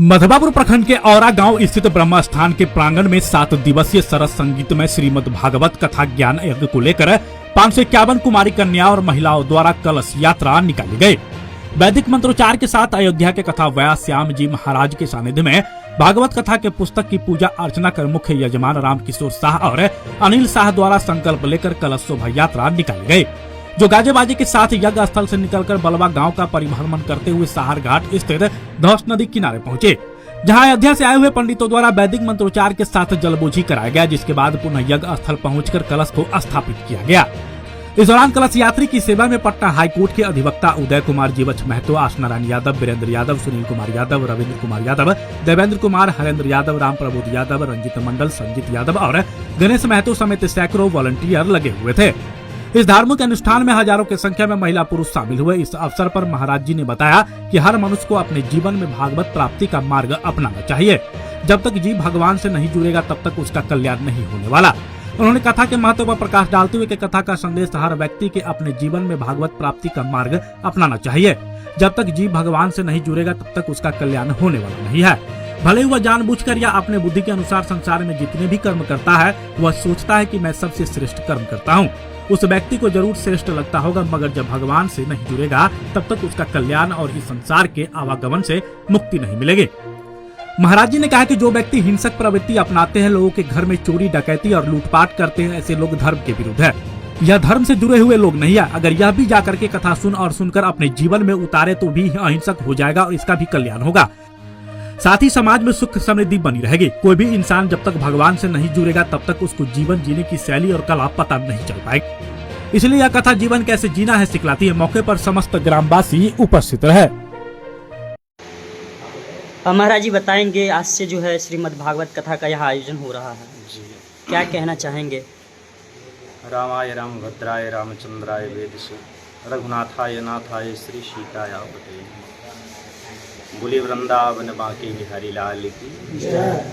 मधवापुर प्रखंड के औरा गांव स्थित ब्रह्म स्थान के प्रांगण में 7 दिवसीय सरस संगीत में श्रीमद् भागवत कथा ज्ञान यज्ञ को लेकर 551 कुमारी कन्या और महिलाओं द्वारा कलश यात्रा निकाली गई। वैदिक मंत्रोच्चार के साथ अयोध्या के कथा व्यास श्याम जी महाराज के सानिध्य में भागवत कथा के पुस्तक की पूजा अर्चना कर मुख्य यजमान रामकिशोर शाह और अनिल शाह द्वारा संकल्प लेकर कलश शोभा यात्रा निकाली गई, जो गाजेबाजी के साथ यज्ञ स्थल से निकलकर बलवा गांव का परिभ्रमण करते हुए सहार घाट स्थित धौस नदी किनारे पहुंचे, जहां अयोध्या से आए हुए पंडितों द्वारा वैदिक मंत्रोच्चार के साथ जलबोझी कराया गया, जिसके बाद पुनः यज्ञ स्थल पहुंचकर कलश को स्थापित किया गया। इस दौरान कलश यात्री की सेवा में पटना हाईकोर्ट के अधिवक्ता उदय कुमार, जीवछ महतो, आशनारायण यादव, वीरेंद्र यादव, सुनील कुमार यादव, रविंद्र कुमार यादव, देवेंद्र कुमार, हरेंद्र यादव, राम प्रबोध यादव, रंजित मंडल, संजीत यादव और गणेश महतो समेत सैकड़ों वॉलंटियर लगे हुए थे। इस धार्मिक अनुष्ठान में हजारों की संख्या में महिला पुरुष शामिल हुए। इस अवसर पर महाराज जी ने बताया कि हर मनुष्य को अपने जीवन में भागवत प्राप्ति का मार्ग अपनाना चाहिए। जब तक जीव भगवान से नहीं जुड़ेगा तब तक उसका कल्याण नहीं होने वाला। उन्होंने कथा के महत्व पर प्रकाश डालते हुए कि कथा का संदेश हर व्यक्ति के अपने जीवन में भागवत प्राप्ति का मार्ग अपनाना चाहिए। जब तक जीव भगवान से नहीं जुड़ेगा तब तक उसका कल्याण होने वाला नहीं है। भले ही वह जानबूझकर या अपने बुद्धि के अनुसार संसार में जितने भी कर्म करता है वह सोचता है कि मैं सबसे श्रेष्ठ कर्म करता हूँ, उस व्यक्ति को जरूर श्रेष्ठ लगता होगा, मगर जब भगवान से नहीं जुड़ेगा तब तक उसका कल्याण और इस संसार के आवागमन से मुक्ति नहीं मिलेगी। महाराज जी ने कहा कि जो व्यक्ति हिंसक प्रवृत्ति अपनाते हैं, लोगों के घर में चोरी डकैती और लूटपाट करते हैं, ऐसे लोग धर्म के विरुद्ध है। यह धर्म से जुड़े हुए लोग नहीं है। अगर यह भी जाकर के कथा सुन और सुनकर अपने जीवन में उतारे तो भी अहिंसक हो जाएगा और इसका भी कल्याण होगा। साथ ही समाज में सुख समृद्धि बनी रहेगी। कोई भी इंसान जब तक भगवान से नहीं जुड़ेगा तब तक उसको जीवन जीने की शैली और कला पता नहीं चल पाएगी। इसलिए यह कथा जीवन कैसे जीना है सिखलाती है। मौके पर समस्त ग्रामवासी उपस्थित रहे। महाराज जी बताएंगे, आज से जो है श्रीमद् भागवत कथा का यहाँ आयोजन हो रहा है जी, क्या कहना चाहेंगे? रामाय रामभद्राय रामचंद्राय वेदसु रघुनाथाय नाथाय श्री सीताय पते बोले वृंदावन बांके बिहारी लाल की जय।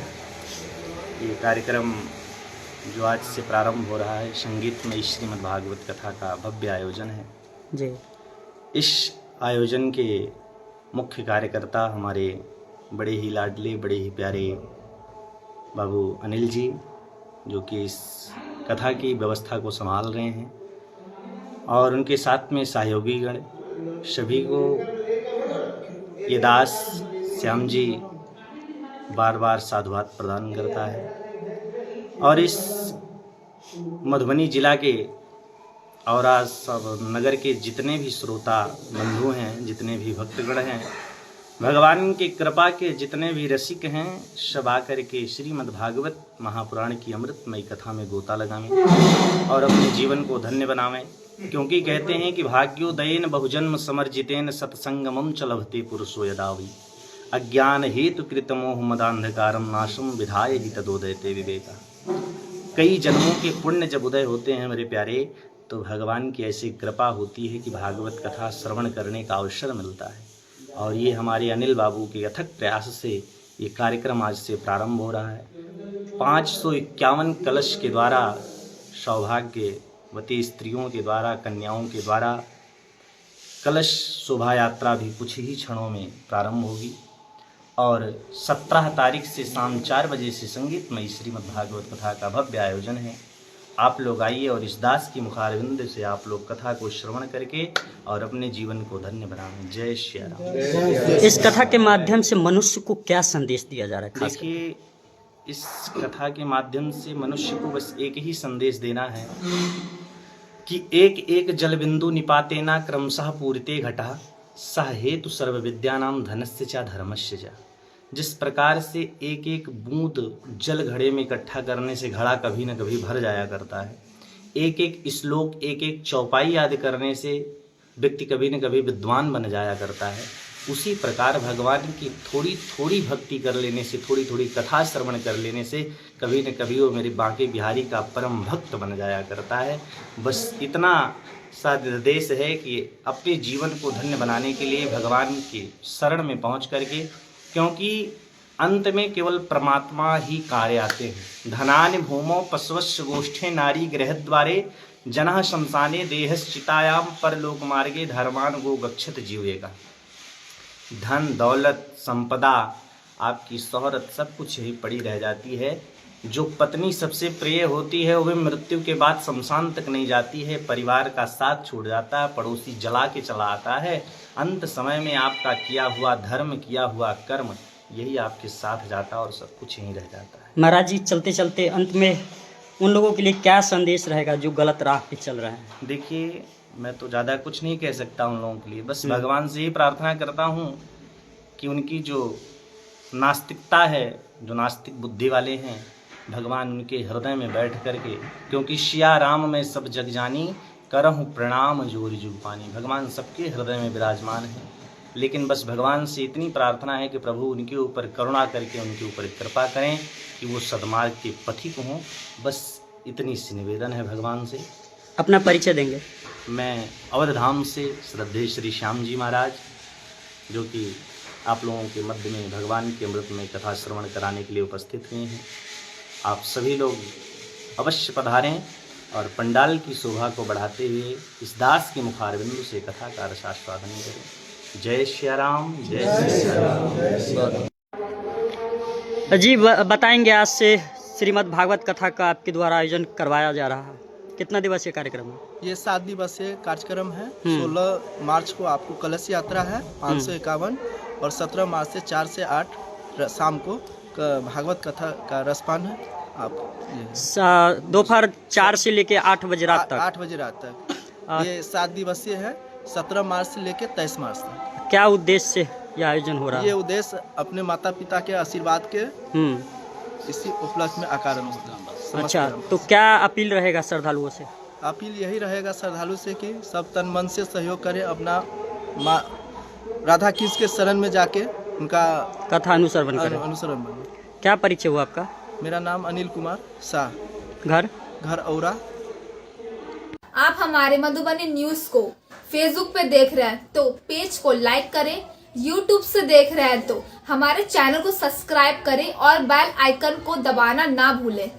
ये कार्यक्रम जो आज से प्रारंभ हो रहा है, संगीत में श्रीमद् भागवत कथा का भव्य आयोजन है जी। इस आयोजन के मुख्य कार्यकर्ता हमारे बड़े ही लाडले, बड़े ही प्यारे बाबू अनिल जी, जो कि इस कथा की व्यवस्था को संभाल रहे हैं, और उनके साथ में सहयोगी गण सभी को ये दास श्याम जी बार बार साधुवाद प्रदान करता है। और इस मधुबनी जिला के और सब नगर के जितने भी श्रोता बंधु हैं, जितने भी भक्तगण हैं, भगवान की कृपा के जितने भी रसिक हैं, सब आकर के श्रीमद् भागवत महापुराण की अमृतमयी कथा में गोता लगावें और अपने जीवन को धन्य बनावें। क्योंकि कहते हैं कि भाग्योदयेन बहुजन्म समर्जितेन सत्संगमम च लभते पुरुषो यदावि अज्ञान हेतु कृत मोह मदांधकारम नाशम विधाय हि तदोदयते विवेका। कई जन्मों के पुण्य जब उदय होते हैं मेरे प्यारे, तो भगवान की ऐसी कृपा होती है कि भागवत कथा श्रवण करने का अवसर मिलता है। और ये हमारे अनिल बाबू के अथक प्रयास से ये कार्यक्रम आज से प्रारंभ हो रहा है। 551 कलश के द्वारा, सौभाग्यवती स्त्रियों के द्वारा, कन्याओं के द्वारा कलश शोभा यात्रा भी कुछ ही क्षणों में प्रारंभ होगी। और 17 तारीख से शाम 4 बजे से संगीतमयी श्रीमद् भागवत कथा का भव्य आयोजन है। आप लोग आइए और इस दास की मुखारविंद से आप लोग कथा को श्रवण करके और अपने जीवन को धन्य बनाएं। जय श्री राम। इस कथा के माध्यम से मनुष्य को क्या संदेश दिया जा रहा है? देखिए, इस कथा के माध्यम से मनुष्य को बस एक ही संदेश देना है कि एक एक जल बिंदु निपाते ना क्रमशः पूरिते घटा सह हेतु सर्व विद्यानाम धनस्य च धर्मस्य च। जिस प्रकार से एक एक बूंद जल घड़े में इकट्ठा करने से घड़ा कभी न कभी भर जाया करता है, एक एक श्लोक, एक एक चौपाई याद करने से व्यक्ति कभी न कभी विद्वान बन जाया करता है, उसी प्रकार भगवान की थोड़ी थोड़ी भक्ति कर लेने से, थोड़ी थोड़ी कथा श्रवण कर लेने से कभी न कभी वो मेरे बांके बिहारी का परम भक्त बन जाया करता है। बस इतना सा निर्देश है कि अपने जीवन को धन्य बनाने के लिए भगवान की शरण में पहुँच करके, क्योंकि अंत में केवल परमात्मा ही कार्य आते हैं। धनानि भूमौ पशवस्य गोष्ठे नारी गृहद्वारे जनः शमशाने देहश्चितायाम परलोक मार्गे धर्मान गो गच्छत जीवेगा। धन दौलत संपदा आपकी शोहरत सब कुछ यही पड़ी रह जाती है। जो पत्नी सबसे प्रिय होती है वह मृत्यु के बाद शमशान तक नहीं जाती है, परिवार का साथ छोड़ जाता है, पड़ोसी जला के चला आता है। अंत समय में आपका किया हुआ धर्म, किया हुआ कर्म यही आपके साथ जाता है और सब कुछ यहीं रह जाता है। महाराज जी, चलते चलते अंत में उन लोगों के लिए क्या संदेश रहेगा जो गलत राह पे चल रहे हैं? देखिए, मैं तो ज़्यादा कुछ नहीं कह सकता उन लोगों के लिए, बस भगवान से ही प्रार्थना करता हूँ कि उनकी जो नास्तिकता है, जो नास्तिक बुद्धि वाले हैं, भगवान उनके हृदय में बैठ करके, क्योंकि सिया राम में सब जग जानी, करहूँ प्रणाम जोर जुग पानी। भगवान सबके हृदय में विराजमान है, लेकिन बस भगवान से इतनी प्रार्थना है कि प्रभु उनके ऊपर करुणा करके उनके ऊपर कृपा करें कि वो सद्मार्ग के पथिक हों। बस इतनी सी निवेदन है भगवान से। अपना परिचय देंगे? मैं अवध धाम से श्रद्धेय श्री श्याम जी महाराज, जो कि आप लोगों के मध्य में भगवान के अमृत में कथा श्रवण कराने के लिए उपस्थित हुए हैं। आप सभी लोग अवश्य पधारें और पंडाल की शोभा को बढ़ाते हुए इस दास के मुखारबिंदु से कथा का रसास्वादन करें। जय श्री राम, जय श्री राम। जी, बताएंगे आज से श्रीमद् भागवत कथा का आपके द्वारा आयोजन करवाया जा रहा है, कितना दिवसीय कार्यक्रम है? ये 7 दिवसीय कार्यक्रम है। 16 मार्च को आपको कलश यात्रा है 551, और 17 मार्च से 4 से 8 शाम को भागवत कथा का रसपान है। आप दोपहर 4 से लेके 8 बजे रात तक? 8 बजे रात तक। ये 7 दिवसीय है, 17 मार्च से लेके 23 मार्च तक। क्या उद्देश्य से यह आयोजन हो रहा है? ये उद्देश्य अपने माता पिता के आशीर्वाद के इसी उपलक्ष्य में आकार होता है। अच्छा, तो क्या अपील रहेगा श्रद्धालुओं से? अपील यही रहेगा श्रद्धालु से कि सब तन मन से सहयोग करें, अपना माँ राधा कृष्ण के शरण में जाके उनका कथा अनुसरण करें। अनुसरण। क्या परिचय हुआ आपका? मेरा नाम अनिल कुमार शाह, घर औरा। आप हमारे मधुबनी न्यूज को फेसबुक पे देख रहे हैं तो पेज को लाइक करें, यूट्यूब से देख रहे हैं तो हमारे चैनल को सब्सक्राइब करें और बेल आइकन को दबाना ना भूलें।